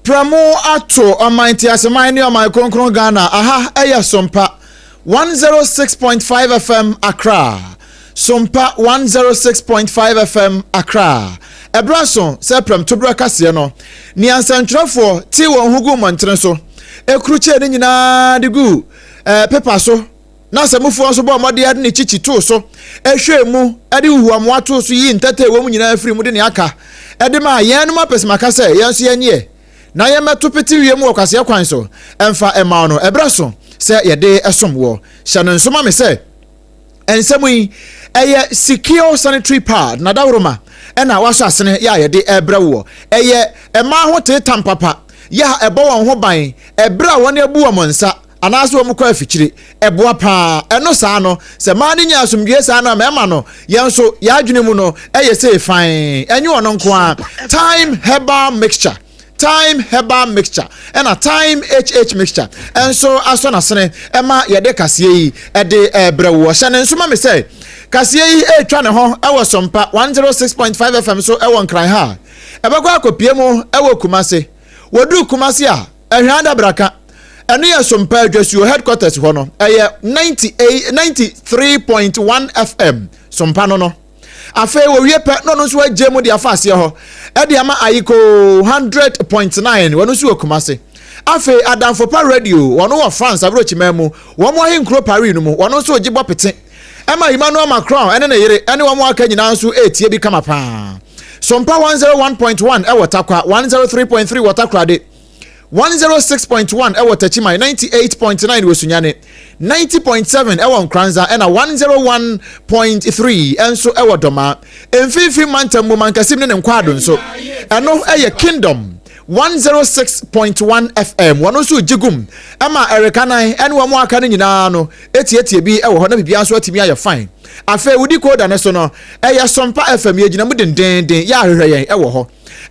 Pramo ato omanti asemani o my konkron Ghana aha eya SOMPA 106.5 FM Accra. SOMPA 106.5 FM Accra. Ebrason se prem to bra kase no. Ni ansanthrofo ti won hugu montre so. Ekruche ni nyina de gu paper so. Na samufu so bo mode ade ne chichi to so. Ehwe mu ade huam wato so yi ntete wo mu nyina afiri mu de ne aka. Ede ma yen no mapesimaka se yen so yenye. Na ye meto peti wiem wo kwase kwan so. Emfa ema no ebraso se ye de esom wo. Hya nsoma me se ensemu yi eye secure sanitary pad na dawroma ena waso asene ya ye de ebra wo. Eye ema ho te tampapa ya ebo won ho ban ebra won ebu wo monsa anaso wo mkwa afikyire eboa pa eno saa no se ma ni nya asomdwe saa na ma no yenso ya adwene mu no eye say fine enye ono nko a time herbal mixture and a time HH mixture and so aso na sene ema ye de kase yi e de ebra wo hye ne nsoma me say kase yi e twa ne ho e wo SOMPA 106.5 FM so e wo nkran ha e be kwa akopie mu e wo Kumase wodu Kumase a ehwanda braka eno ye SOMPA adwasu headquarters ho no eye 93.1 FM SOMPA no afa wo wie pe no so agemu de afase ho e de ama ayiko 100.9 wono so Kumase afa Adamfopa radio wono wo France abrochi memu wo mo henkro Paris no mu wono so ogibo pete ema Emmanuel Macron ene na yire ene wo mo aka nyina so etie bi kama pa SOMPA 101.1 e wotakwa 103.3 wotakwa de 106.1 ewo Tachimai 98.9 wosunyane 90.7 ewo Nkranza ena 101.3 enso ewo Doma emfifi mantamu mankasim ne nkwado nso eno eye Kingdom 106.1 FM wono so jigum ama Erikanan ene wo mo aka ne nyina no etietie bi ewo ho na bibia so atimi aye fine afa wudi koda ne so no eye SOMPA FM yegina mu dendenden ya ahwehwe yen ewo ho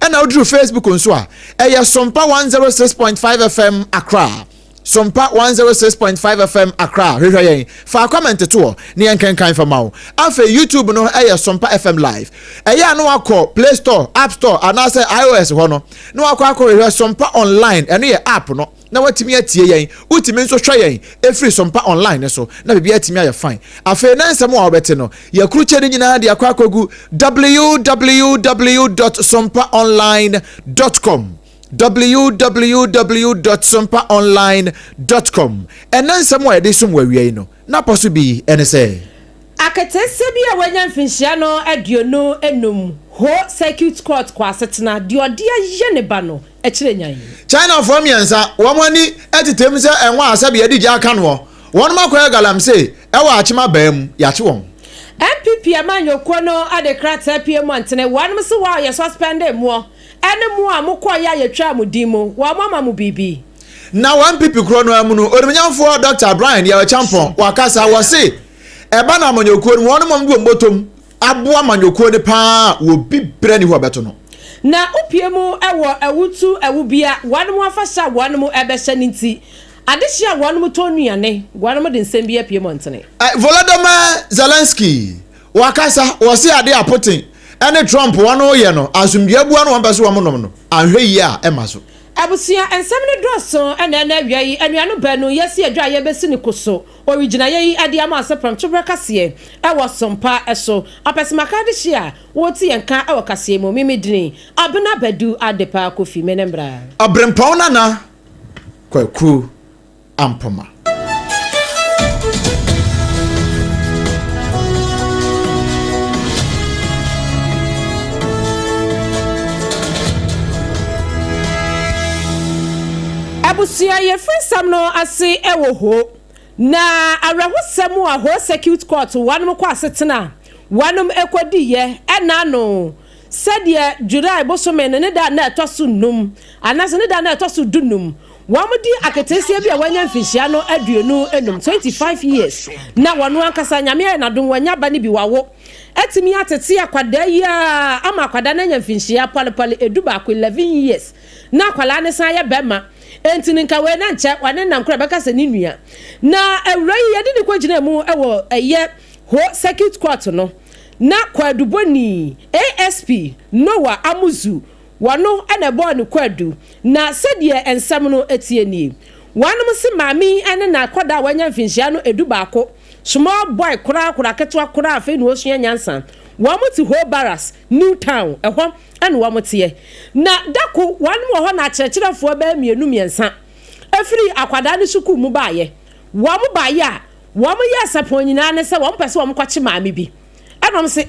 ena odru Facebook nso a eye SOMPA 106.5 FM Accra SOMPA 106.5 FM Accra hwehwe yen fa comment to ne yenkenkan fa mawo afa YouTube no eye SOMPA FM live eye anu akọ Play Store App Store anase iOS ho no akọ hwehwe SOMPA online eno ye app no na watimi atie yen utimi nso hwe yen efri SOMPA online so na bibia atimi aye fine afa na nsem wa obete no ye kruche ni nyina de akwakogu www.sompaonline.com www.sompaonline.com ena nsem wa de sum wa wiei no na poso bi ene se akatese bi a wanya mfinhia no aduonu enum ho circuit court kwa setena de ode aye ne ba no ekire nyan China for miensa womani etitem se enwa asabe yedi ja aka no won makoya galamse ewa achima bam ya che won MPP amanyoko no adekrata PM antene wanum se wa ye suspend mo ene mo amokoya ye twa mudimo wa mama mu bibi na one MPP kro no amu no odumnyamfo Dr. Brian ya champon wakasa wose eba na amanyoko no won mom du mbotom abo amanyoko ne pa wo bibre ni ho beto no na upiemu ewo ewutu ewubia wanum afasha wanum ebehye ninti adehia wanum tonuane wanum de nsem bia pie montene Volodymyr Zelensky wakasa wose ade apoten ene Trump wano ye no asumdua bua no wambeso wamonom no ahwe yi a emaso abusia ensem ne droso ene na wiai anuanu banu yesi adwa ye besi ne koso original ye ade ama asepram chobra kase ewo SOMPA eso apesimaka de hia woti yenka ewo kase mo mimidini abena badu adepa kofi menembra abrempon nana kwaku ampoma abusia ye frinsam no ase ewo ho na arahosem a ho circuit court wanum kwa setena wanum ekodi ye ena no said July bosome ne da na etoso num anase ne da na etoso dunum wamudi aketesia bia wanya mfinhia no aduonu enum 25 years na wanu ankasa nyame na dum wanya ba ne bi wawo etimi atete akwada ya ama akwada na nya mfinhia palepale eduba ko 11 years na akwala ne san ya bema entini nka we na nche wane nam kra beka se ni nua na awrai yede ni kwagina mu ewo eye ho circuit court no na kwaduboni ASP Noah Amuzu wano ana bo ne kwadu na sedie ensam no etie ni wanom se maami ene na koda wanya mfinhia no edu baako small boy kura ketwa kura afi no osua nyansa wamuti ho barras new town ehwo ene wamutie na dako wanom ho na akyerɛkyerɛfo ba mienu miensa afiri akwada ne suku mu baaye wamu baaye a wamu ya sapon nyina ne se wamu pese wamu kwache maami bi enom se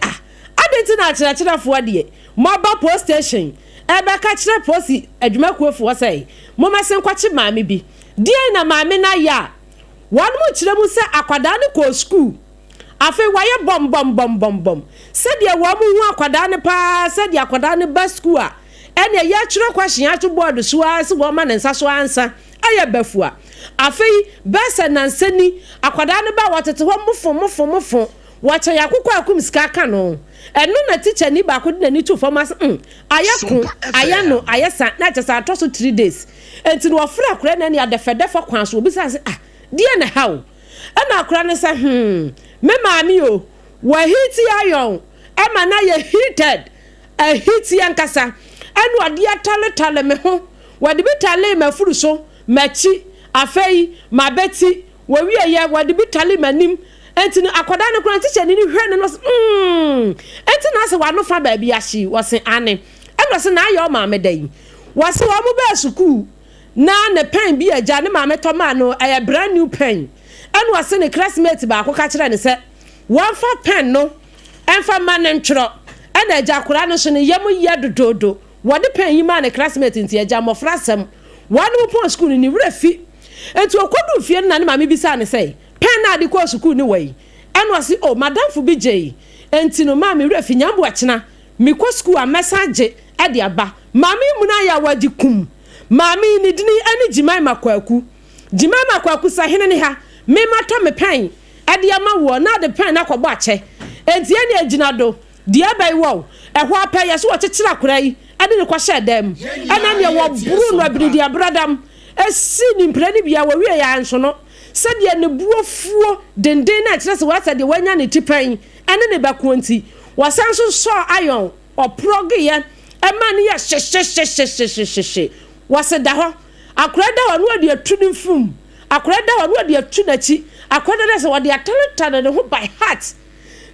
adenti na akyerɛkyerɛfo de mobile post station ebe ka kyerɛ posi adwumakuofo sei mo mesen kwache maami bi die na maami na ya wanom kyerɛ mu se akwada ne ko school afi waye bom said ya wamu hu akwada ne pa said ya akwada ne ba school a ene ya kyerɛ kwahye ato board so a se wo ma ne nsa so ansa aya bafua afi besa nansani akwada ne ba watete ho mofo wacha yakukwa akum sika ka no enu na teacher ni ba ko de ni to formas ayako ayano ayesa na chesa atoso 3 days enti no ofra akura na ni adefedefa kwanso obi sa se die na how ana akura ne se me maami o wa hiti ayon e ma na ye heated a hiti ankasa enu ade atale me ho wade bitale mafuru so machi afei mabeti wo wie ye wade bitale manim enti no akwada ne kura teacher ni hwe ne no enti na se wa no fa ba bi ahyi wo se ane eno se na ayo maame dan wo se wo mo ba suku na ne pen bi agya ne maame to ma no a brand new pen eno wo se ne classmate ba ko ka kire ne se one fa pen no enfa ma ne ntworo ena agya kura no so ne yam ye dododo wo de pen yi ma ne classmate nti agya mo frasem one mo pon school ni wura fi enti okodu fie na ne maame bi sa ne sei pen na de ko school ni wai eno se madam fu bi jei enti no maame wura fi nyambo akena mi ko school a message e de aba maame mu na ya wadi kum maame ni dini ani jimai makwaku sa hene ne ha me mato me pen e de ama wo na de pen na kwabo ache enti eni agina do de abai wo ehwo apa yeso wo kyekira kora yi ade ne kwahye dem ana ne wo buru no abiridi abradam esi ni mprani bia wo wie ya nso no sede ne buofuo denden na kyerɛ se wasa de wanya ne tipan ane ne bakonti wasan so so ayon oproge ye ema ne ye wasa da ho akora da wo no de atu ne fum akora da wo no de atu na chi akora da se wo de atalita ne ho by heart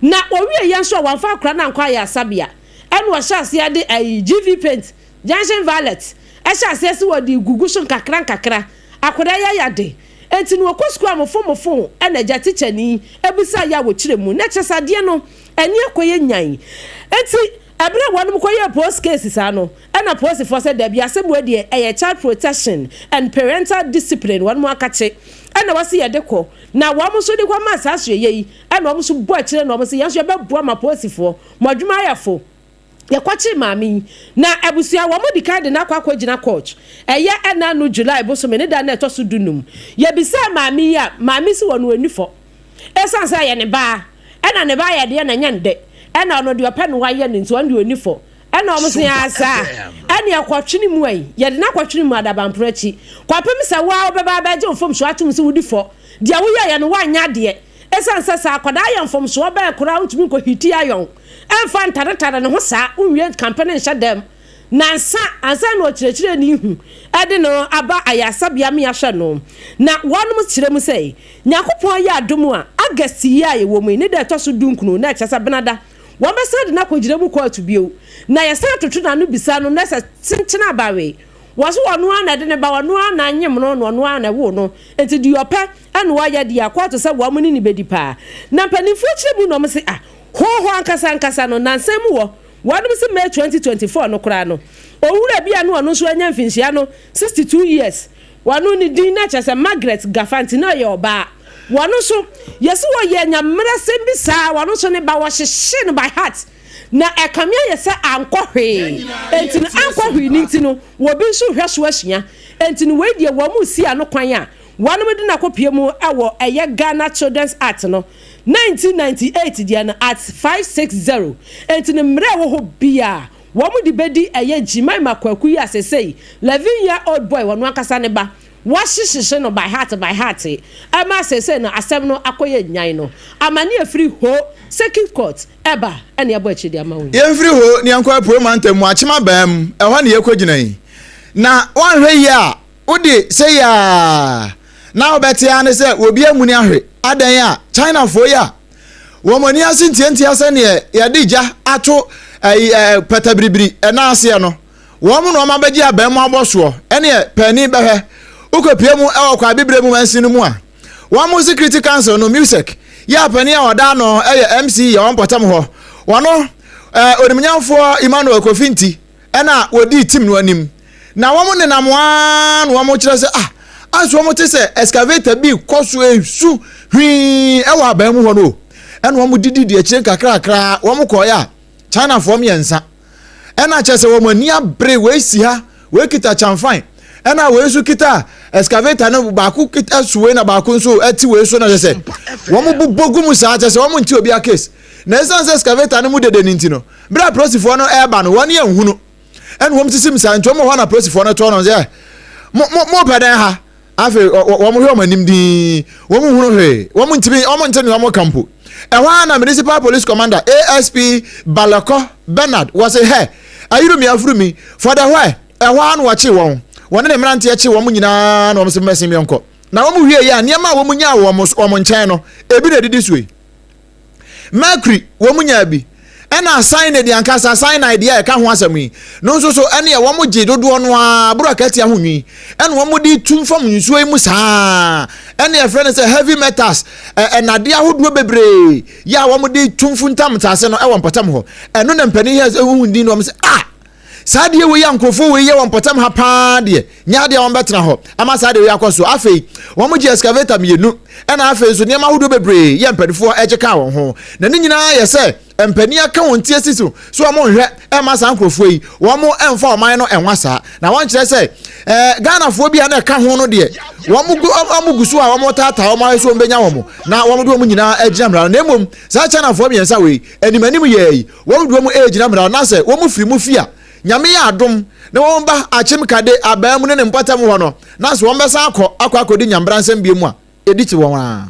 na owie ye nso wanfa akora na nkwa ya sabia ene wo hya ase ade GV paint junction violet hya ase se wo de gugu so kakra akora ya de enti no okosku amofo ena gya teacher ni ebusa ya wo kire mu na kyesade no eni akoye nyan enti ebere wonum koye post cases ano ena post for said there be asebu de child protection and parental discipline wonum akache ena wase ye dekọ na wo so de kwa masa aso ye ena wo so bo akire na wo so ye so be bo ma post for mo adwuma ayafo ye kwachi maami na abusia wo modi card na kwa gina coach eye ena no July bo so me ne da na etoso dunum ye bisa maami ya maami si wo no anifo esansa ye ne ba ena ne ba ye de na nyande ena no de opa no waye ne nso ande anifo ena o mse asa ena akwatwene mu ai ye de na akwatwene mu adabamprachi kwapem se wa obeba ba je ofom so atum se wudifo dia wo ye no wanya de esansa sa akwada ayamfom so ba kora utumi ko hiti ayon enfa ntaretare ne ho sa unwie campaign nhyɛ dem nansa ansa no kyerɛkyerɛ ni hu ade no aba ayasabia me ahwɛ no na wɔnom kyerɛ mu sɛ nyakopɔn yɛ adom a agasti ya ye wɔ mu ne da ɛtɔ so dunkunu na ɛkyɛ sɛ benada wɔn bɛsa de na kɔgyina mu kɔɔto bio na yɛsa toto na no bisa no na sɛ tenkyena abawe wɔso wɔno ana de ne ba wɔno ana nyem no no wɔno ana wo no enti di ɔpɛ ɛna wɔyɛ de akɔto sɛ wɔn ni bedi pa na panimfo kyerɛ mu no mo sɛ ho ankasa no nansem wo wadum se May 2024 no kra no owura bia no ono so anya mfinhia no 62 years wanu ni din na chese Margaret Gafanti na ye oba wanu so yesi wo ye nyamra sem bi sa wanu so ne ba wo hyehye no by heart na ekamia yese ankɔhwe enti no ankɔhwe ni nti no wo bi so hwɛ so ahia enti no we die wo mu si ano kwan a wanu me de na kopie mu ewo eye Ghana Children's Act no 1998 dia at 560 enti ne mre wo ho bia wo mu di bedi eye Jimai Makwaku ya sesei 11-year-old boy wonu akasa ne ba wahyehyehye no by heart ama sese no asɛm no akoye nyan no amane afiri ho circuit court eba ene abo achidi ama wo yemfiri ho ne yankwa promantam mu achema bam ɛhɔ ne yɛkɔgyina yi na wanhwɛ yi a wode sɛ ya na obɛte ane sɛ obi amuni ahwe adan a China fo ya womani asintiantia sɛ ne yɛde gya ato patabribiri ɛna ase no wɔn no ma bɛgye abɛn mu abɔsoɔ ɛne pani bɛhɛ ukopie mu ɛwɔ kwa bibre mu mansinu mu a wɔn mu security council no music ya pani a ɔda no ɛyɛ MC ya wɔn pɔtam hɔ wɔno onimnyamfoɔ Emmanuel Kofinti ɛna wodi team no anim na wɔn ne namwa no wɔn kyerɛ sɛ aso wɔn te sɛ excavator bi kɔso esu hwii ɛwɔ abɛn mu hɔ no ɛna wɔn didi de akyire kakrakra wɔn kɔɔ ya China fo mmiɛnsa ɛna kyerɛ sɛ wɔn ani abre wei si ha wei kita chamfan ɛna wei so kita excavator no baako kita suwe na baako nso ɛti wei so na kyerɛ sɛ wɔn bubogu mu saa kyerɛ sɛ wɔn nti obi a case na ɛsan sɛ excavator no mu dede ne nti no bra prosifo no ɛba no wɔn yɛ nhunu ɛna wɔn sisim saa nti wɔn hɔ na prosifo no tɔ no sɛ mo pɛdɛn ha afi wɔn hwɛ wɔn anim dii wɔn hunu hwɛ wɔn ntimi wɔn ntini wɔn kampo ɛhɔ na municipal police commander ASP Balako Bernard was a hair ayuru mi afuru mi for the why ɛhɔ na wɔkye wɔn ne mmerante akye wɔn nyinaa na wɔn sɛ mɛsim yɛnkɔ na wɔn hwie yɛ nneɛma a wɔn nya wɔn nkyɛn no ebi na didi suwe mercury wɔn nya bi ɛna cyanide ankasa cyanide yɛ ka ho asɛm yi no nso so ɛne yɛ wɔn gye dodoɔ no a burokati ahonwi ɛna wɔn di tum fam nsuo yi mu saa ɛne yɛ frɛ no sɛ heavy metals ɛnade ahodoɔ bebree yɛ a wɔn di tum funtam tase no ɛwɔ mpɔtam hɔ ɛno na mpanin yɛ ehun din no wɔn sɛ saa deɛ wo yɛ nkrofo wo yɛ wɔn mpɔtam ha paa deɛ nya deɛ wɔn bɛtena hɔ ama saa deɛ wo yɛ akɔ so afei wɔn gye excavator mmienu ɛna afei so nneɛma ahodoɔ bebree yɛ mpanifoɔ ɛgye ka wɔn ho na ne nyinaa yɛ sɛ mpani aka wɔn tie si so wɔn nhwɛ ɛma saa nkrofo yi wɔn ɛmfa ɔman no ɛnwa saa na wɔn kyerɛ sɛ Ghanafoɔ bi a na ɛka ho no deɛ wɔn gu so a wɔn taataa wɔn ayɛ so wɔn bɛnya wɔn na wɔn de wɔn nyinaa ɛgyina mmerɛ na mmom saa Chinafoɔ mmiɛnsa wei animanim yɛ yi wɔn de wɔn ɛgyina mmerɛ na sɛ wɔn firi mu fia nyame ya adom na wɔn ba akyem kade aban mu ne mpatam hɔ no na so wɔn bɛsa akɔdi nyambransan bie mu a edi ti wɔn a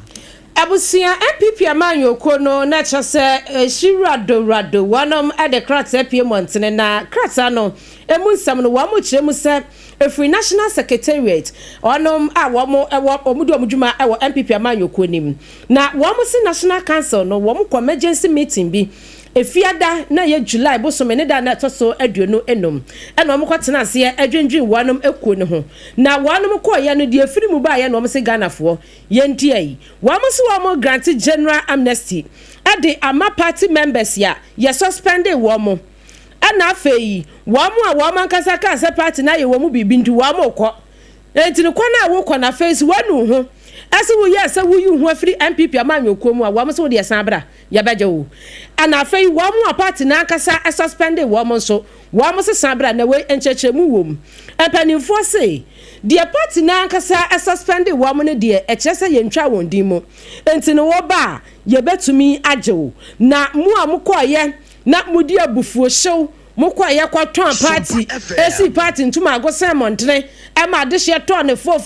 abusia MPP amanyoko no na kyerɛ shirado wanom ade kratsa pie montene na kratsa no emu nsam no wɔn kyerɛ mu sɛ efiri national secretariat onom a wɔn ɛwɔ ɔmo dwuma ɛwɔ MPP amanyoko nim na wɔn si national council no wɔn kɔ emergency meeting bi efiada na ye July bosome ne da na toso aduonu enum ena omko tena ase adwendwen wanom ekuo ne ho na wanom ko ye no de afiri mu ba ye no omse Ghanafo ye ntiai wamse wamo grant general amnesty ade ama party members ya ye suspended wamo ena afei wamo a wamo ankasa ka se party na ye wamo bibi ndu wamo kɔ entini kɔ na wo kɔ na face wanu ho ase wo ye se wo yu ho afiri MPP amanyoko mu a wamse wo de san bra ya beje wo ana afei wɔn a party na akasa suspended wɔn so wɔn se sabra na we enkyerɛkyerɛmu wom empanimfoɔ se die party na akasa suspended wɔn ne die ɛkyerɛ sɛ yɛntwa wɔn din mu enti no wo ba ye betumi agyew na mu a mokɔyɛ na mudi abufuo hyew mokɔyɛ kɔtɔn party esi party ntuma agosan montene ɛma de hye tɔn ne fo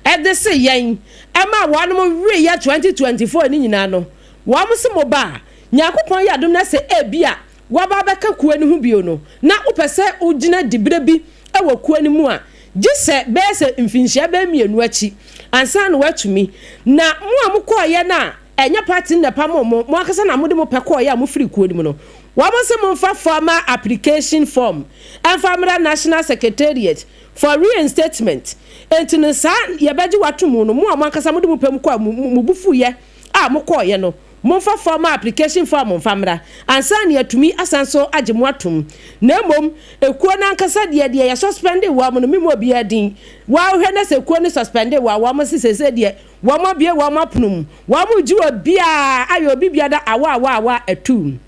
ɛde se yɛn ɛma wɔn mo wi yɛ 2024 ni nyina no wɔn se mo ba nyakopɔn yɛ adom na sɛ ebia waba bɛka kuo ne ho bio no na wopɛ sɛ ugina dibire bi ɛwɔ kuo ne mu a gye bɛsɛ mfinhyia bɛ mienu akyi ansa no watumi na mo a mokɔyɛ na ɛnya party na pa mo akasa na mo de mo pɛkɔyɛ a mo firi kuo ne mu no wɔn se mo fa formal application form ɛnfamra national secretariat for reinstatement enti no saa yɛbɛgye watom no mo a mo akasa mo de mo pɛm kɔ a mo bufu yɛ a mo kɔyɛ no mo fa formal application form mo famra ansa na yatumi asanso agye mo atom na mom ekuo na ankasa de ya suspended wa mo no mimo obi adin wa hwɛ na se ekuo ne suspended wa mo sese de wa mo bie wa mo apnom wa mo ji obi a ayo obi bia da awa atum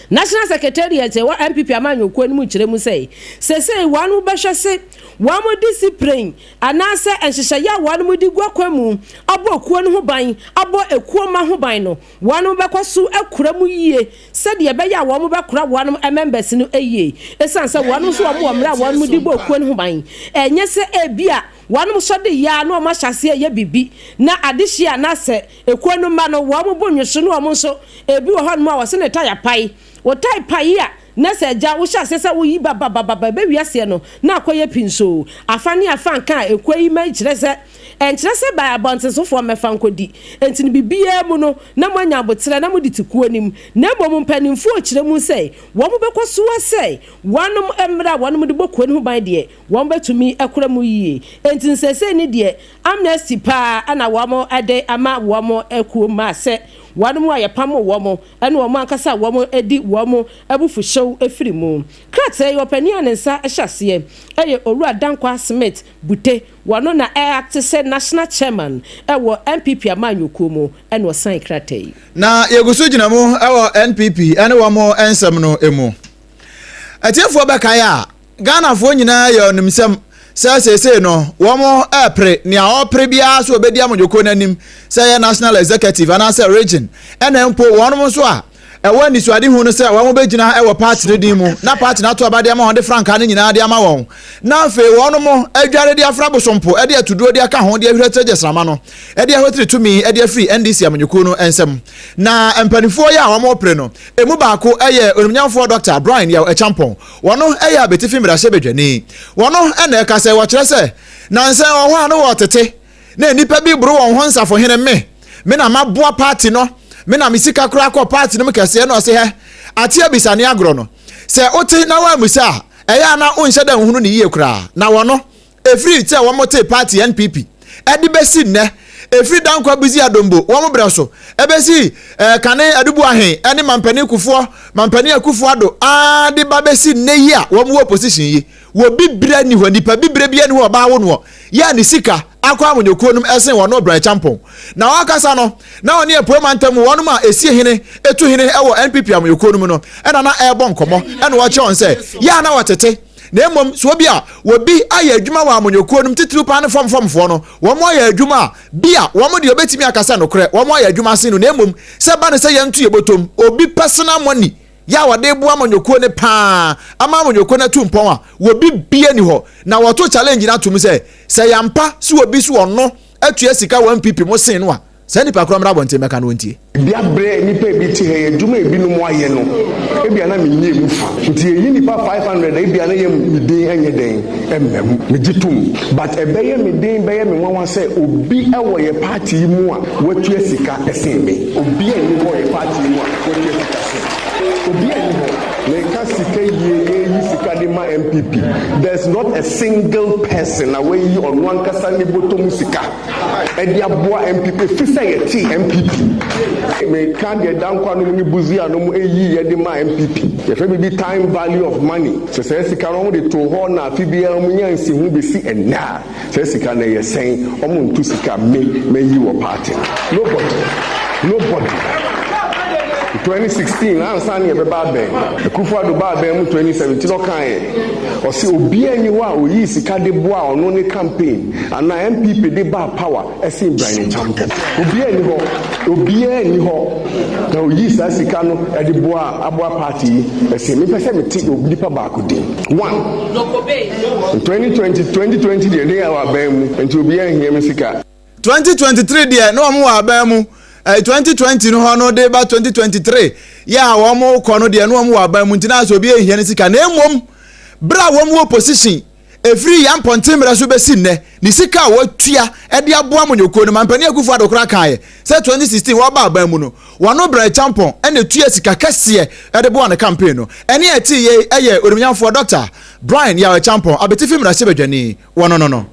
National Secretariat wa MPP amanyo ko ni mu kire mu sei wanu behwese wa mo discipline anase enhyehyɛ ya wanu mu di gwakwamu abo kuo no ho ban abo ekuo ma ho ban no wanu bekoso akura mu yie sɛ de be ya wa mo bekora wanu members no eyie esanse wanu so wa mo mra wanu mu di bo kuo no ho ban enye se ebia wanu so de ya no ma hyase ye bibi na adehia na se ekuo no ma no wa mo bonwehye no wa mo so ebi wo hɔ no ma wo se ne taya pai wo tai pai a na se ja wo hya se wo yi baba be wiase no na akoye pinso afane afa nka ekoyi ma kyerɛ se enkyerɛ se ba abɔntesofo mefa nkodi entini bibia mu no na mwanya abotere na mudi tikuo nim na mmom mpanimfo kyerɛ mu sɛ wo mo bekoso sɛ wanom emra wanom de bokuo ne ho ban de wo mo betumi akora mu yie entin sese ni de amnesty pa ana wo mo ade ama wo mo akuo ma sɛ wanom a yɛpam wo mo ɛne wo mo ankasa wo mo edi wo mo abufu hyew efiri mu krate yo pani anensa ɛhyase ɛyɛ owura dankwa smith bute wano na act sɛ national chairman ɛwɔ NPP amanyokuo mu ɛne ɔsan krate na yegusu gyina mu ɛwɔ NPP ɛne wo mo ensɛm no emu atiefo bɛkae a Ghanafoɔ nyinaa yɛ onimsɛm sɛ no wo mo apre ni a opre bia so obedi amonyoko nanim sɛ yɛ national executive ana sɛ region ɛna mpo wɔn mo so a ɛwɔ ni suade hu no sɛ wɔn mo begina ɛwɔ party no din mu na party na to abade ama wɔn de franka ne nyinaa de ama wɔn na afi wɔn mo adware de afra bosompo ɛde atuduro de aka ho de ahwere tɛgye srama no ɛde ahwetiri tumi ɛde afiri NDC amonyoko no ensɛm na mpanifo yɛ a wɔn mo opre no emu baako ɛyɛ onimnyamfo Dr. Brian Yaw Echampon wɔn no ɛyɛ abetifi mmirahye bedwani wɔn no ɛna ɛka sɛ wɔkyerɛ sɛ na nsɛn wɔn a no wɔtete na nipa bi buru wɔn ho nsafo hene me na maboa party no me na misika kura ko party no kese no se he ate abisane agro no se oti na wa musa eya na onhye da hunu ne yie kura na wono efiri te wo mote party NPP edi besi ne efiri dankwa bizi adombo wo mo breso ebesi kane adubu ahen ene mampani kufuo mampani akufuo ado ade ba besi ne yi a wo mo opposition yi wo bibire ni ho nipa bibire bia ni ho ba wo no ya ni sika akwa amonyoko num esen wo no Brian Champon na wakasa no na oni epomantam wo no ma esie hene etu hene ewo NPP amonyoko num no ena na ebo nkomo ena wo che on se ya na watete na emom so bia wo bi aye adwuma wa amonyoko num titiri pa ne fomfomfo no wo mo aye adwuma bia wo mo de obetimi akasa no kre wo mo aye adwuma sin no na emom se ba ne se yentu yebotom obi personal money ya wade bu amonyoko ne pa ama amonyoko na tumpon a wo bi bie ni ho na wo to challenge na tum se yampa si wo bi so ono atu asika 1 pp mo sin no a se ni pa kro mra bonte meka no ntie bia bre ni pa bi ti he adwuma ebi no mo aye no e bia na menye mu fa ntie yi ni pa 500 e bia na ye me din enye den emmem me gitum but e be ye me din be ye me nwanwa se obi e wo ye party mu a watu asika esen me obi e ni wo ye party mu a watu asika esen obi e ni ho le ka sika ye sika de ma MPP there's not a single person away on one kasa ni bottom sika e dia boa MPP fi say ye ti MPP me kan de dankwa no ni buzia no eyi ye de ma MPP ye fe bi time value of money so say sika no de to ho na fi bia mu nyansi hu be si ena say sika na ye sen omo ntu sika me yi wo party nobody 2016 ansani ebeba ben ekufu ado ba ben mu 2017 no kan o se obi ani wa oyi sika de boa ono ne campaign ana MPP de ba power esin Brian Champon obi ani ho na oyi sa sika no e de boa aboa party esin me pese me ti obi pa ba ko din one no ko be 2020 de ya ben mu enti obi an hia me sika 2023 de no mo wa ban mu 2020 no ho no de ba 2023 ya wo mo ko no de no mo wa ban mu ntina so bi ehia ne sika na emom bra wo mo opposition efiri ya mpontem ra so besi nne ni sika wo tua e de aboa monyoko no mampani akufu adokra kan se 2016 wo ba ban mu no wono Brian Champon e na tua sika kase e de boa na campaign no ene eti ye eye orumnyamfo Dr. Brian Yaw Champon abetifi mrase bedwani wono no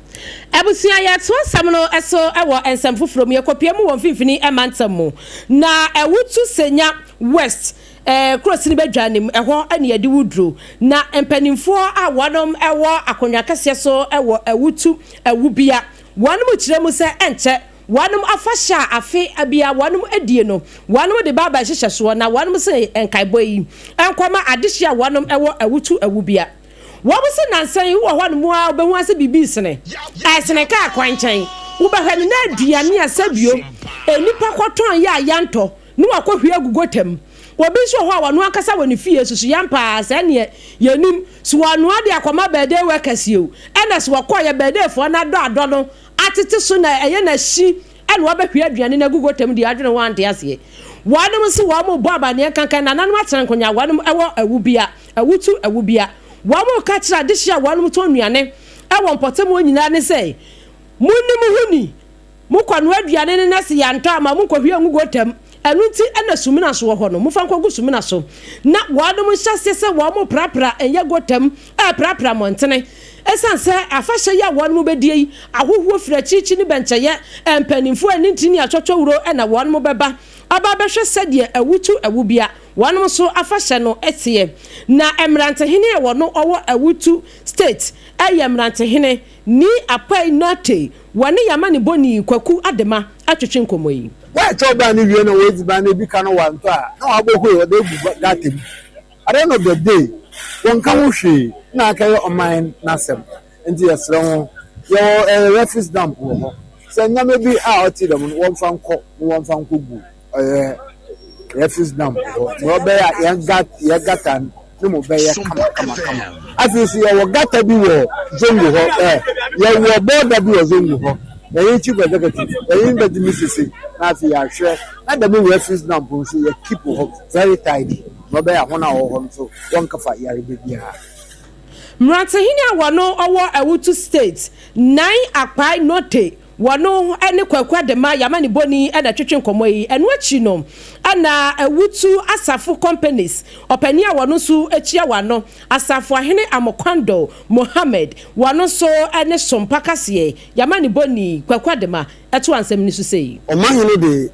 Ebusia ya to asam no eso ewo ensem foforo mu yakopia mu won finfini emantam mu na ewutu senya west cross ni bedwanim eho ane yade wudro na empanimfo a wonom ewo akonwa kase so ewo ewutu ewubia wonom kire mu se enche wanum afasha afi abia wanum adie no wanum de baba hyehyɛ so na wanum se enkaebo yi enkwama adehia wanum ewo awutu awubia wɔn se nansan wo hɔ no mu a obehu ase bibi sene ɛsene ka akwankyɛn wo behwɛ no na aduane asabio enipa kɔtɔn ya yanto no akɔhwie agugotam obi so hɔ a wɔn akasa wɔ ne fie susu yampa sɛ ne yenim so wɔn ade akɔma bɛde wɔ kɛseɛ ɛna so wɔkɔ yɛ bɛde fo na dɔ adɔ no atete so na ɛyɛ na hyi ɛna wɔbɛhwie aduane na agugotam de adwene wɔn ante aseɛ wɔn se wɔn mo bɔ abaneɛ kankan na nanom atena nkonya wɔn ɛwɔ awubia awutu awubia wɔn ka kyerɛ adehia wɔn to nnuane ɛwɔ mpɔtam wɔn nyinaa ne sɛ munim huni mukɔ no aduane ne na se yantɔ ama mukɔhwie agugotam ɛnu ti ɛna sumina so wɔ hɔ no mufa nkɔgu sumina so na wɔn hyɛ sɛ wɔn prapra ɛyɛ gotam prapra mɔntene ɛsan sɛ afahyɛ yi a wɔn mo bɛdie yi ahohoɔ fira kyikyi ne bɛnkyɛyɛ mpanimfoɔ ani ntini atwɔtwɔ wuro ɛna wɔn mo bɛba aba bɛhwɛ sɛdeɛ awutu awubia wɔn so afahyɛ no ɛteɛ na mmerantehene wɔ no ɔwɔ awutu state ɛyɛ mmerantehene ni apai note wɔne yamane boni kwaku adema atwetwe nkɔmɔ yi why talk about ni wie na we di ban ebi kan wa nto a na wa bohu e dey gu gatem at the end of the day won kan wo hwe na aka ye oman nasem nti yesre ho yo refuse dump wo ho se nyame bi a oti dem no won fa nko gu refuse dump wo be ya ye gatan ni mo be ye kama afisi ye wo gata bi wo zongo ho ye wo border bi wo zongo ho na ye chief executive ye be di misisi na fi ya hwe na da me refuse dump so ye keep ho very tidy no be ya hona ho so won kafa yare be bia mratahini awano owo awutu state 9 apai note wano ene kwakwa de ma yamane boni ena twetwe nkomo yi eno achi no ana awutu asafo companies opani awano so achia wano asafo ahene amokwando Mohammed wano so ene SOMPA kase yamane boni kwakwa de ma eto ansem ni so sei o mahene de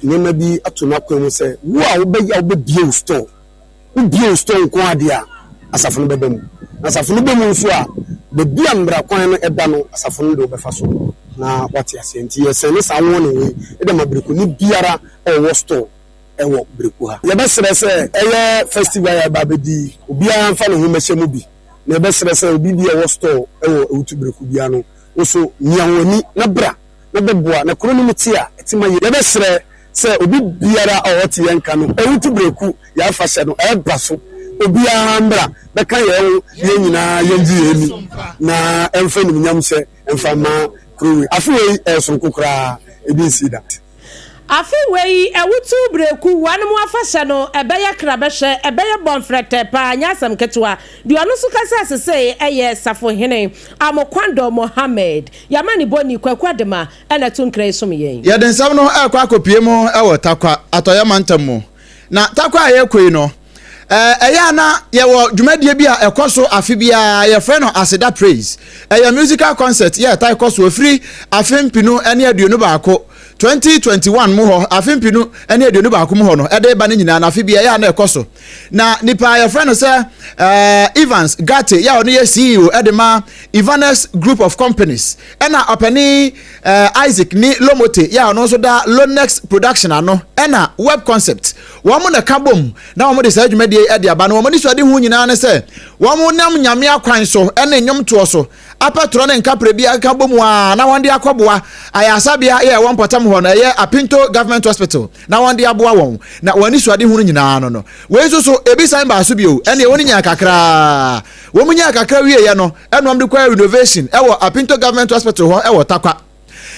nyema bi ato na kwemu se wo a wo be bio store nko ade a asafo no bebam asafo no bemu so a be bia mbra kwan no eda no asafo no de obefa so na wati asenti yesene sa won ne e de mabreku ni biara o wo store e wo breku ha ye be sere se eye festival ya babedi obiara mfa no ho mehyemu bi na be sere se obi bia wo store e wo utu breku bia no so niawani na bra na beboa na kro no mutia etima ye be sere se obi biara o wati yenka no e utu breku ya fa hye no e bra so obiara mbra beka ye nyina yenji yemi na emfa ni nyam se emfa ma kruwe afi so kokra ebi si that afi wei ewutu breku wanu mu afasha no ebeya krabehye ebeya bonfrete pa anyasam ketwa duanu su kasa sese eye safo hene amokwando Mohammed yamane boni kwakwadema ena tunkra isom yen ye den sam no akwa akopie mu ewo takwa atoya mantam mu na takwa ayekoi no eya na ye wo dwumadie bi a ekoso afi bia ye frɛ no aseda praise eya musical concert ye tai koso free afempinu ene aduonu baako 2021 mu ho afempinu ene aduonu baako mu ho no ede ba ne nyina na afi bia ya na ekoso na nipa ye frɛ no sɛ Evans Gate ya ono ye CEO edema Ivanes Group of Companies ena opani Isaac ni Lomote ya ono so da Lonex Production ano ena Web Concept wo mo na kabom na wo mo de sa dwumadie ede aba no wo mo ni so de hu nyina ne se wo mo nam nyame akwan so ena nyom to so apatro ne nkapre bia kabom a na wonde akoboa ayasabia ye won potam ho na ye Apinto Government Hospital na wonde aboa won na woni so de hu nyina no we so ebi san ba so bio ena woni nya kakra wo munya kakra wie ye no eno am de kwa renovation ewo Apinto Government Hospital ho ewo takwa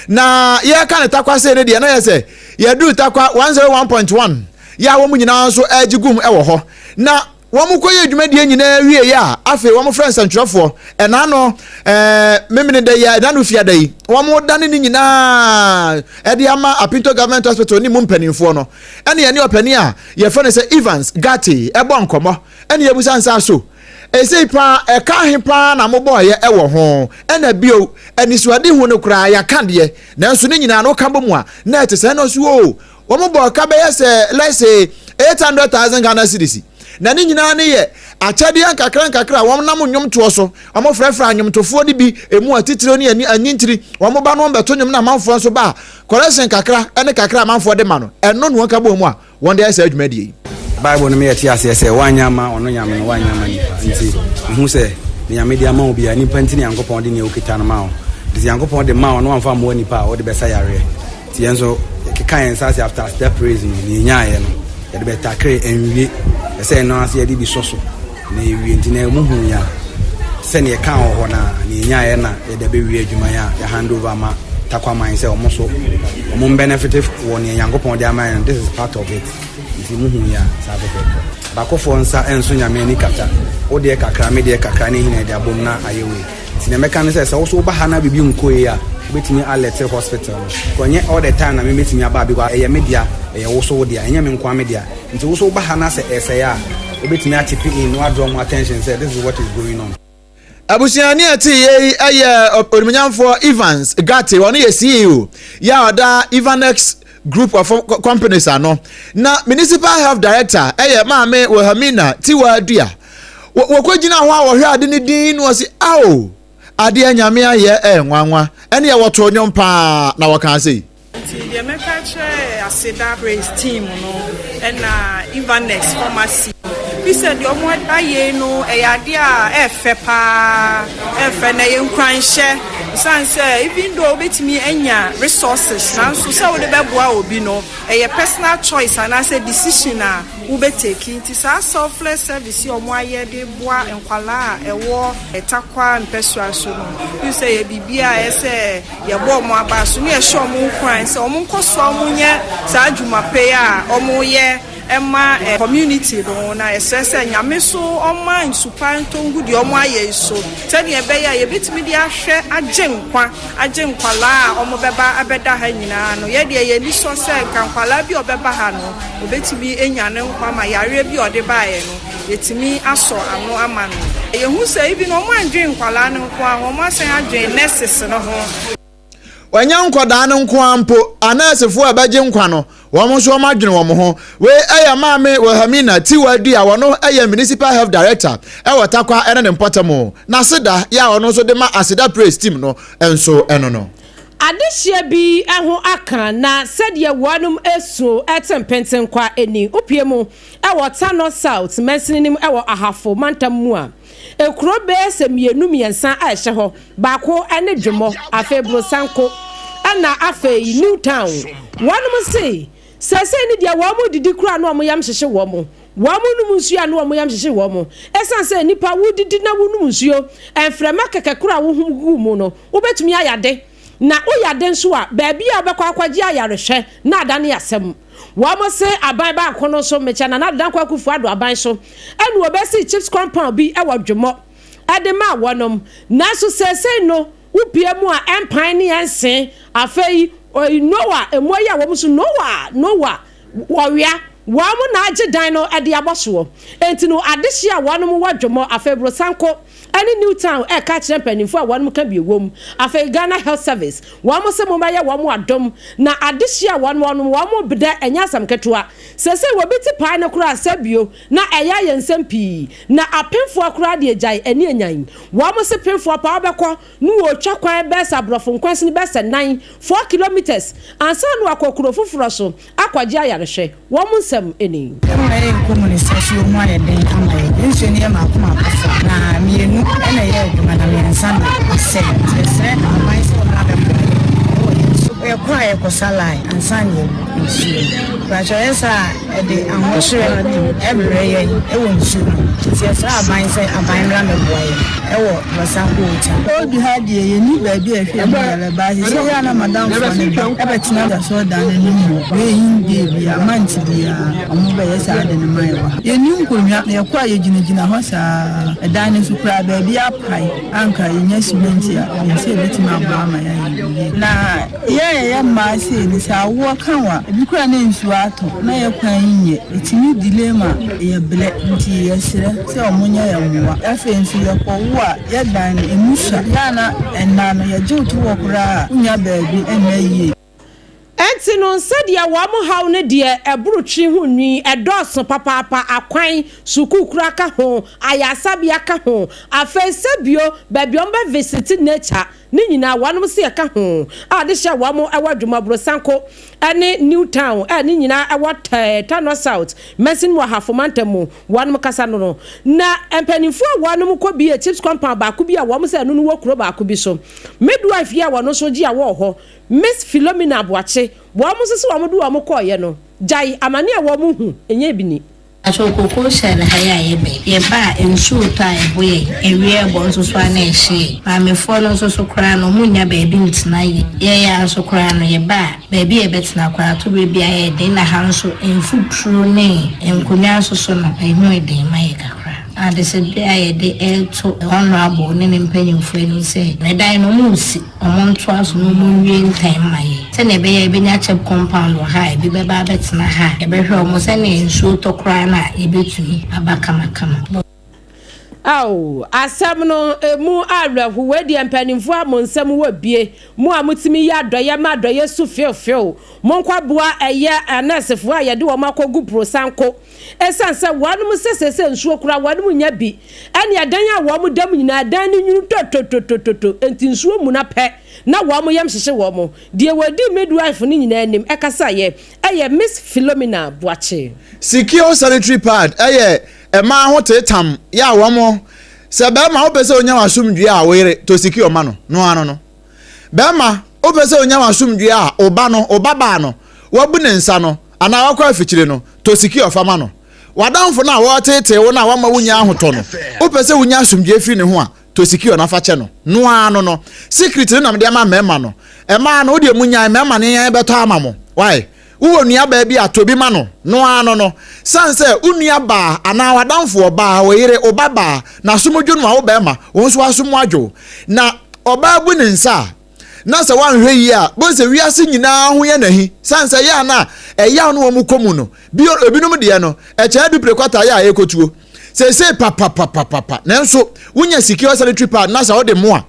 na ye ka ne takwa se ne de na ye se ye du takwa 101.1 ya wo munyina so agigum ewo ho na wo mukoye adwumadie nyina wie ya afi wo mu friends antwerefo ena no memene de ya na no fiada yi wo mu dane ni nyina ede ama Apinto Government Hospital ni mu mpanimfo no ene ye ne opani a ye fo ne se Evans Gate ebo nkomo ene ye busa nsa so esei pa eka hepa na mo boye ewo ho ena bio anisuade hu no kura ya kande na nso ne nyina no ka bomu a na etese no so wo mo bo ka be yese let's say 800,000 Ghana cedis na ne nyina ne ye achade nkakra wom nam nnwom to so omo frefra nnwomtofo ni bi emu atitire ni anyintiri wom ba no beto nnwom na manfo so ba correction kakra ene kakra manfo de ma no eno no ka bo mu a won de asa adwumadie Bible no me yeti ase se wanyama ono nyame no wanyama ni nti hu se ni nyame dia ma obi ani panti ni yankopon de ne okita no ma o de yankopon de ma o no amfa mo nipa o de besa yare ti enso kekan sase after step praise ni nyaaye no ye de beta kre enwie se no ase ye di bi soso na ewie nti na mu hu ya se ne kan ho na ni nyaaye na ye de be wie adwuma ya hand over ma takwa man se omo so omo benefit won ne yankopon de ama this is part of it. Muhu ya sabe bakofo nsa enso nyame ni kata wo de kakra me de kakra ne hina de abom na ayewe ti meka ne se wo so ba ha na bibi nkoe ya betimi alert hospital konye all the time na me metimi aba bi kwa eye media eye wo so wo dia enya me nkwa media nti wo so ba ha na se ese ya betimi a chip in no draw more attention say this is what is going on. Abusiani ati ye aye orimnyamfo Evans Gate woni ye CEO ya oda Evanex group of companies ano na municipal health director maame Wahamina Tiwadua wokogina ho a wohwe ade ne din no si awo ade anyame aye nwanwa ene ye woto nyom pa na wokan sei the America aseda brace team no na Evanex pharmacy we said your mo aye no ade a efepa efe na ye nkwanhye sanse even though betimi enya resources na so say we dey beboa obi no personal choice and as a decision a we be taking ti sa selfless service omo aye de boa enkwala ewo etakwa mpesua so no you say ye bibia say ye bo omo aba so ne ye show omo kwan say omo nkoso omo nye sa adwuma pay a omo ye Emma community no na esese nyame so oma nsupan tongu di omo aye so tani ebeya ye betimi di ahwe agenkwala omo beba abeda ha nyina no ye de ye ni so se kankwala bi obeba ha no obetimi enya ne nkwa ma yare bi ode baaye no yetimi aso ano ama no ye hu se ibi no omo angenkwala ne nkwa omo asen adwen nurses no ho wanya nkoda ne nko ampo anasefo abaje nkwa no wo so ma dwene wo ho we maame Wahamina Tiwadua wono municipal health director watakwa ene ne mpotamo na seda ya wono so de ma aseda praise team no enso eno no adehye bi eho aka na sedie wanum esu etempenten kwa eni opiemu wota no south mensinim ahafo mantam mu a ekuro be semienu miensa a ehye ho baako ene dwemo afebro sanko ana afei new town wanum say sese ni dia wamu didi kura no omoyam hyehye womo num nsuo ano omoyam hyehye womo esanse nipa wudidi na wunum nsuo enfrema kekekura wo hum mu no wobetumi ayade na oyade nso a baabi a obekwa akwaji ayarehwe na adane yasem womo se aban ba akono so mecha na dan kwa kufu ado aban so enu obesi chips compound bi ewadwemo adema wonom na so sese no upie mu a empan ne ense afei Noah emoya wo musu Noah wawia wamu na age dan no ade aboso enti no adehye a wonom wadwomo afebro sanko any new town ka kire panimfo a wonom ka biewom afei Ghana Health Service wamu se mo baye wamu adom na adehye a wonom wamu beda enyasam ketua sese wobiti pa na kura asabio na eya yensem pi na apemfo akura de ejai eni enyan wamu se pemfo pa obekọ nu otwa kwan besa brofo nkwansi ni besa 4 kilometers ansa no akokuro foforo so akwaje ayarehwe wamu nsem eni communication mo aye den amaye nso ni ma kuma afa na mienu ena ye adwuma na miensa na se amai so na be kwa ye ko salai ansani nsuo pressure de ahosere ebre ye ewo nsuo tiesa aban se aban ra me boye ewo wasanko uta obi ha de ye ni ba bi ehwe mo yale ba se ya na madam fo ne ebetina da so da na ni we inde bi amanti bi a omo be ye sa de ne mai wa ye ni nkonwa na ye kwa ye ginagina ho sa edan ne sukura ba bi apai anka ye nya simenti a ye se betima abo ama ya na ye ma se ni sa wo kanwa bi kura na nsuo ato na ye kwan nye etimi dilema ye ble nti ye sire se omunya ya muwa afi nsu ye ko wo a ye dan emusha ya na enna no ye jutu wo kura unya baabi emaye enti enti no sadia wa mo haw ne de eburutwi ho nwi edoso papa akwan sukukura ka ho ayasabia ka ho afesabio babiomba visit nature ni nyina wanom se ka ho ade hye wa mo ewadwuma brosanko ene new town ene nyina ewot Tano South mesin wa hafomantamu wanom kasa no na empanifo wanom ko bi chips compound ba ku bi a wo mo se no wo kuro ba ku bi so midwife ya wono so gi a wo ho Miss Philomena Boache wo mo sese wo mo do wo mo koye no jai amane a wo mo hu enye bi ni Achokoko share haya yebe yeba ensu ta eboye ewie bo nso so ana ehye mamefo no nso so kra no munya baabi ntina ye ya so kra no yeba baabi ebetina kra to baabi aye den na ha nso enfu tru ne enkunya nso so no ehu eden mai kakra ade se bia ye de eto honorable ne mpanyimfo ni se na dan no musi omonto aso no munwie ntan mai se na be ye benya chep compound ha e bi be ba betina ha e be hwe omo se ne ensu to kra na ebetumi abakama kama Aw asam no emu awrahu wedi empanimfo amonsam wo bie mu amutimi ya doye ma doye su fiofio monkwaboa eye anesefo ayede wo makogu prosanko esanse wanum sesese nsuo kura wanum nya bi ene adan ya wo mu dam nyina adan ni nyunu to enti nsuo mu na pe na wo mu yam hyehye wo mu de wodi midwife ni nyina anim ekasa ye eye Miss Philomena Boache secure sanitary pad ema ho tetam ya wo mo se be ma obese onya wasumdue a were to secure ma no ano no be ma obese onya wasumdue a oba no obaba no wabu ne nsa no ana wakwa afichire no to secure fama no wadanfo na wo tete wo na wama wunya ahoto no obese wunya asumdue firi ne ho a to secure na fa che no ano no secret na me de ma mema no ema no de munya mema ne yan beto amamo why uwo nua ba bi atobi ma no ano no sanse unua ba ana wadanfo ba woyire obaba na somodwo no wo ba ma wonso asomo adwo na oba bu ne nsa na se wanhwe yi a bonse wiase nyina ho ye nahi sanse ya na eya no wo mu komu no bi ebinum de no echa du prekwata ya ekotuo se papa nanso wunya secure sanitary pad na sa wo de mo a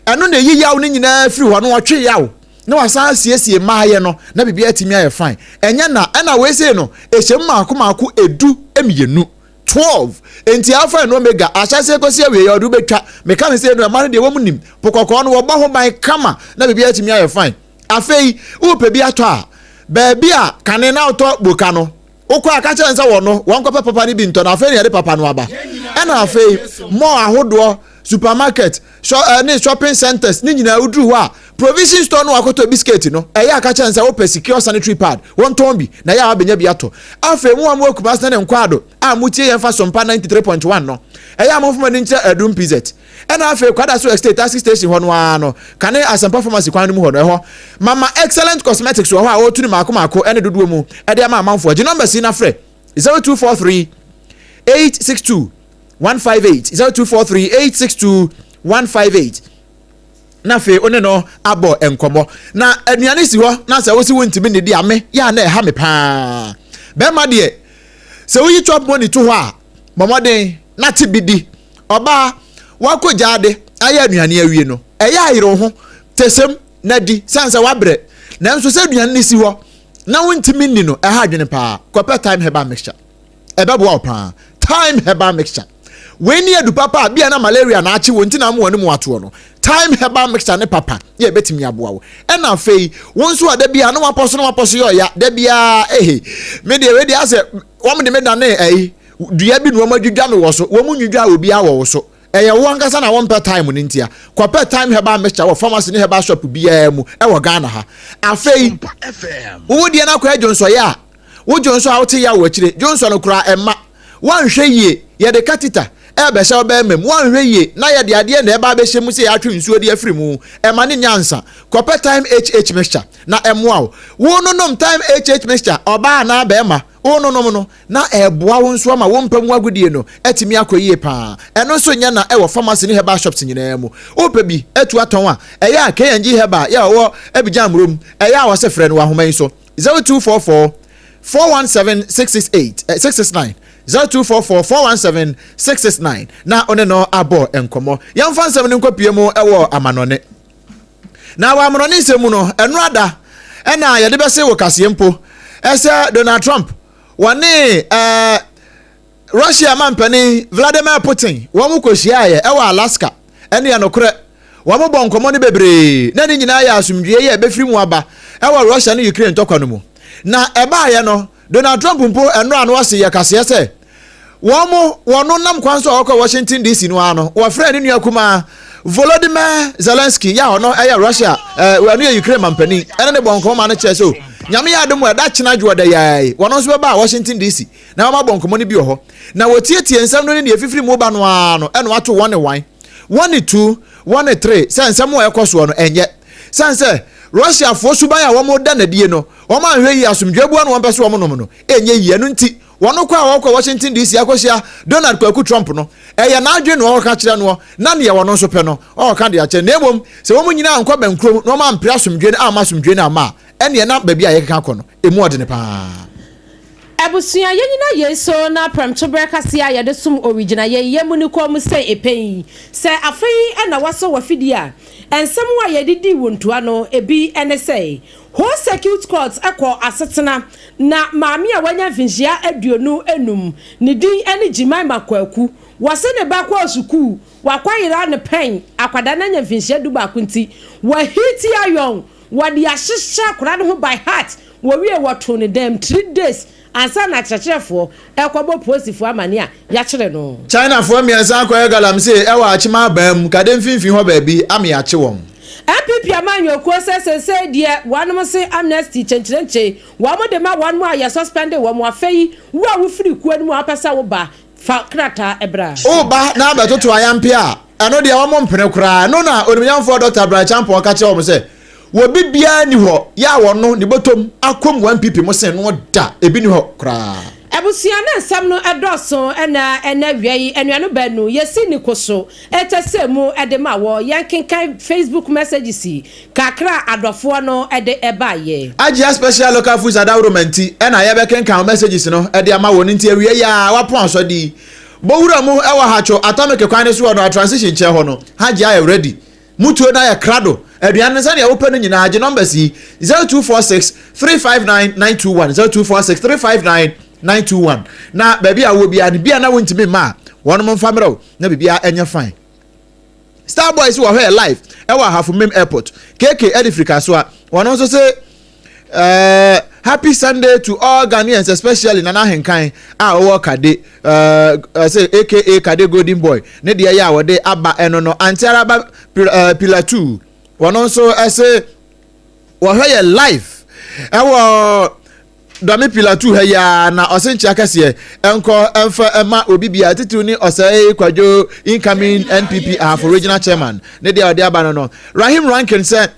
eno na yi yawo ni nyina firi ho no wotwe yawo na wasan siesie maaye no na bibia atimi aye fine enya na we say no ehyem maako edu emiyenu 12 enti alpha no omega ahyase kosi awe ye odu betwa meka ne say no ma de wom nim pokoko no wo ba ho ban kama na bibia atimi aye fine afei wo pe bi ato a ba bia kane na auto boka no ukọ akacha nsa wo no won ko papa ni bi nto na afei ne de papa no aba ena afei mo ahodo supermarket shopping centers ni nyina udru ho a provision store no akoto biscuit no eya akacha nsa wo secure sanitary pad won ton bi na ya abenya bi ato afei mu amu akuma na nkwado a mutie yemfa sompa 93.1 no eya amofuma ni nche adum pz ena afei kwada so estate taxi station ho no ano kane asampa pharmacy kwan mu ho no ho mama excellent cosmetics wo ho a wotuni mako ene dodo mu e de ama amanfo agi number si na frɛ 0243 862 158 0243 862 158 na fe one no abo enkomo na anuane si ho na se wo si wontimi ne di ame ya na ha me pa be ma de se wo yi chop money to ho a momoden na ti bidi oba wakojade aya anuane awie no eya ayiro ho tesem na di sanse wabre na nso se anuane si ho na wontimi ni no ha adwene pa kope time herbal mixture ebebo wa pa time herbal mixture when you do papa bia na malaria na achi wonti na mo mu ato no time herbal mixture ne papa ye betimi aboa wo e na fei wonso ada bia na waposo yo ya da bia me de we de ase wo me de me da na dua bi no madwudwa me wo so wo mu nwudwa obi a wo so eye wo ankasa na won per time ni ntia kwa per time herbal mixture wo pharmacy ne herbal shop bia mu e wo Ghana ha afei wo de na kwa Johnson ya wo Johnson a wo te ya wo akire Johnson no kura emma wan hwe yie ye de katita ebe sha oba mem wan hwe yie na ye de ade na eba be hyemu se ya atwe nsuo de afiri mu ema ne nyansa kope time HH mixture na emoa wo no nom time HH mixture oba na ba ema wo no nom no na eboa wo nso ma wo mpam agudie no etimi akoyie pa eno so nya na e wo pharmacy ne herbal shops nyina mu ope bi etu aton a eya KNG herbal ya wo Abidjan mrom eya wo se frɛ no ahoman so 0244 417 668 0244 417 669 na one no abo enkomo yamfa nsem ne nkopie mu ewo amanone na wa amanone nsem no eno ada ɛna yɛde bɛse wɔ kaseɛ mpo ɛsɛ Donald Trump wɔne Russia mampani Vladimir Putin wɔn mu kɔhyiaeɛ ɛwɔ Alaska ɛne yɛ nokorɛ wɔn mu bɔ nkɔmmɔ no bebree na ne nyinaa yɛ asomdwie yɛ ɛbɛfiri mu aba ɛwɔ Russia ne Ukraine ntɔkwa no mu na ɛbaayɛ no Donald Trump mpo ɛno ano ase yɛ kaseɛ sɛ wɔn nam kwan so a wɔkɔ Washington DC no ano wɔfrɛ ne nua kuma Volodymyr Zelensky ya ɔno ɛyɛ Russia wɔn yɛ Ukraine mampani ɛne ne bɔ nkɔmmɔ no kyerɛ so nyame yɛ adom ɛda kyena dwo da yɛɛ wɔn nso bɛba Washington DC na wɔn abɔ nkɔmmɔ no bi wɔ hɔ na wɔtietie nsɛm no ne efifiri mu ba no ano ɛna wato wɔn ne wan wɔn ne 2 wɔn ne 3 sɛ nsɛm a ɛkɔ soɔ no ɛnyɛ sɛ Russia fo suban a wɔn da na die no wɔn ahwɛ yi asomdwe bua no wɔn pɛ so wɔn nom no ɛnyɛ yie no nti wɔn kɔ a wɔkɔ Washington DC akɔhyia Donald Kwaku Trump no ɛyɛ n'adwe no wɔka kyerɛ no na ne yɛ wɔn nso pɛ no ɔka de akyɛ na emom sɛ wɔn nyinaa nkɔ bɛnkrom na wɔn ampere asomdwe no ama asomdwe no ama ɛne na baabi a yɛkeka kɔ no emu ɔde ne paa abusua yɛnyina yeso na pramto brekase a yɛde som original yɛmu ne kɔ mu sɛ epen sɛ afei ɛna waso wafidi a ensɛm wa yɛde di wontoa no ebi ɛne sɛ ho circuit court ɛkɔ asetena na maame a wanya vinhia aduonu enum ne din ɛne Jimai Makwaku wase ne ba kɔ sukuu wakwayira ne pen akwada na nya vinhia du ba kunti wahiti ayon wadi ahyehyɛ akora ne ho by heart wɔwie wɔto ne dem 3 days ansa na kyerɛkyerɛfoɔ ɛkɔbɔ posifoɔ amane a yɛakyerɛ no Chinafoɔ mmiɛnsa akɔyɛ galamsey ɛwɔ akyema abam kade mfimfini hɔ baabi ame yakye wɔn MPP amanyokuo sɛ deɛ wɔnom se amnesty kyɛnkyerɛnkyɛ wɔn de ma wɔn a yɛ suspended wɔn afei wo a wofiri kuo no mu apɛsɛ wo ba fa krata ebra o ba na abɛtoto ayampe a ɛno deɛ wɔn mpene koraa no na onimnyamfoɔ Dr. Brachampo ka kyerɛ wɔn sɛ wobi bia ni hɔ ya wɔn no ne botom akom 1PP mo sen no da ebi ni hɔ koraa abusua na nsam no ɛdɔso ɛna wiei anuano banu yɛsi ni koso ɛtɛsɛ mu ɛde ma wɔ yɛnkenkan Facebook messages kakra adɔfoɔ no ɛde ɛbaayɛ Agia special local foods adawromenti ɛna yɛbɛkenkan messages no ɛde ama wɔ nti awie ya wapon asɔdi bowura mu ɛwɔ hacho atomic kwan ne so wɔ no transition kyɛ hɔ no Agia yɛ ready mutuo na yɛ krado aduane nsa ne yɛ wopɛ no nyinaa gye numbers yi 0246 359 921 0246 359 921 na baabi a wo bia ne bia na wontimi ma wɔnom mfamrɛw na bibia ɛnyɛ fine Star Boys wɔ hɔ live ɛwɔ Hafumem Airport KK Edifrika so a wɔnom nso say happy Sunday to all Ghanaians, especially Nana Henkai a Kade say aka Kade Golden Boy ne de ya wo de aba eno no antiaraba pillar 2 wɔnom nso say wɔ hɔ live ɛwɔ Dami pillar 2 ya na osenchi akase enko emfa ema obi bia titu ni osai kwadwo incoming NPP for regional chairman ne dia ode aba no Rahim Rankin said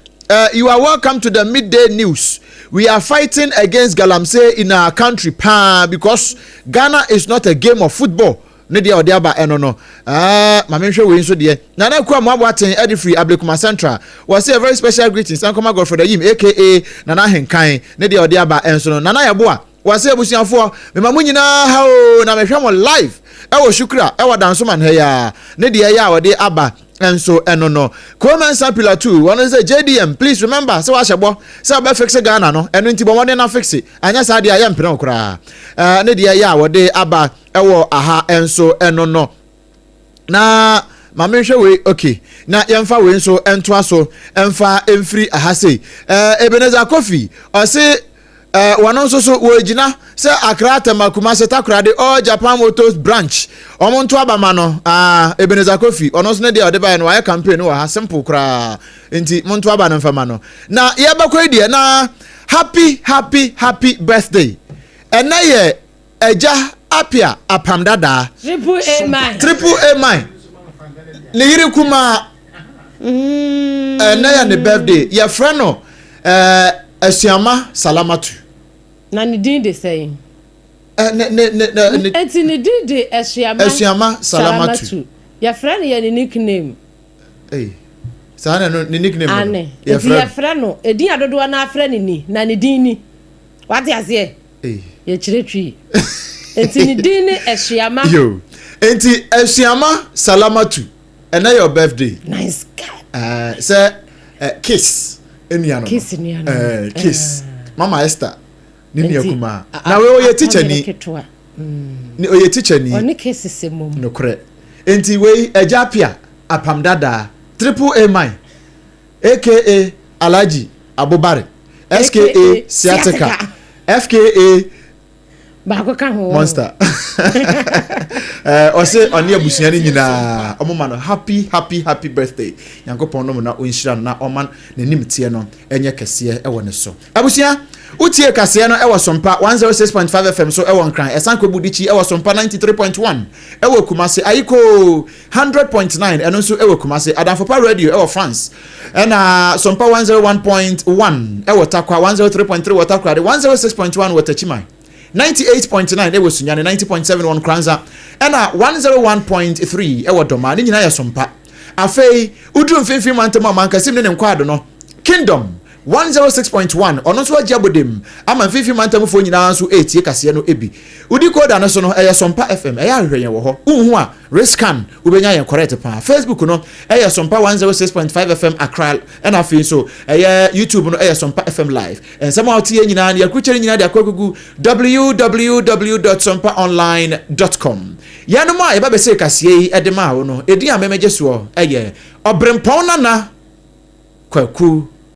you are welcome to the midday news. We are fighting against galamsey in our country because Ghana is not a game of football. Ne dia ode aba eno no mame hwe we nso de na na kwa moaboaten Edifree Ablekuma Central was say a very special greetings Ankoma Godfrey Yim aka Nana Henkan ne dia ode aba enso no Nana Yeboa was say abusianfo me mamu nyina ha o na me hwe mo live ewo shukra ewo dansoman ha ya ne dia ya ode aba enso eno no Coleman Pillar 2 one say JDM please remember say wa hyebo say ba fix Ghana no eno nti bo mo na fix anya sa dia ya mpene okra ne dia ya ode aba ewo aha enso eno no na mame hwe we okay na yemfa we nso ento aso emfa emfiri aha sei Ebenezer Kofi o say one also so wojina say Accra Temakuma Setakura de all Japan Motors branch omonto abama no Ebenezer Kofi ono so ne de ode ba no wa campaign no ha simple kra enti monto aba no mfama no na ye bakoi de na happy birthday ena ye eja apia apamdada triple A mine ne yiri kuma ena ya ne birthday ye friend no Asiama Salamatu na ni din de say enti ni din de Asiama Salamatu ya friend ya ni nickname sana no ni nickname ane ya friend no edin adodo na friend ni na ni din ni what ya say ya chiretwi enti ni din ni Asiama yo enti Asiama Salamatu and your birthday nice guy say kiss enia no kiss nia no kiss mama Esther ni akuma na we oye teacher ni oye teacher ni oni kiss semom no kore enti we Ejapia apam dada triple A mine aka Alaji Abubare SKA Siateka FKA Bakoka ho monster ose oni abusuan ni nyina omoma no happy birthday yankopon no na onhyira na oman nanim tie no enye kese e wone so abusuan utie kase no e wo sompa 106.5 FM so e won kran esanko budichi e wo sompa 93.1 e wo kumase ayiko 100.9 eno so e wo kumase adanfopa radio e wo France na sompa 101.1 e wo takwa 103.3 wo takwa 106.1 wo tachimai 98.9 ewo sunyane 90.71 kranza ena 101.3 ewo doma ni nyina ya sompa afei udru mfimfim mantema mankasim ne nkwado no Kingdom 106.1 ono so agiabodem ama mfimfim mantema fo nyina so etie kase no ebi udi koda no so no eya sompa FM eya hwehwen wo ho unhu a rescan ubenya ye correct pa Facebook no eya sompa 106.5 FM Accra ena afei so eya YouTube no eya sompa FM live ensema otie nyina ne yakuchere nyina de akwagugu www.sompaonline.com yanuma eba be se kase yi edema wo no edi amemeje so eye obrempon na kwaku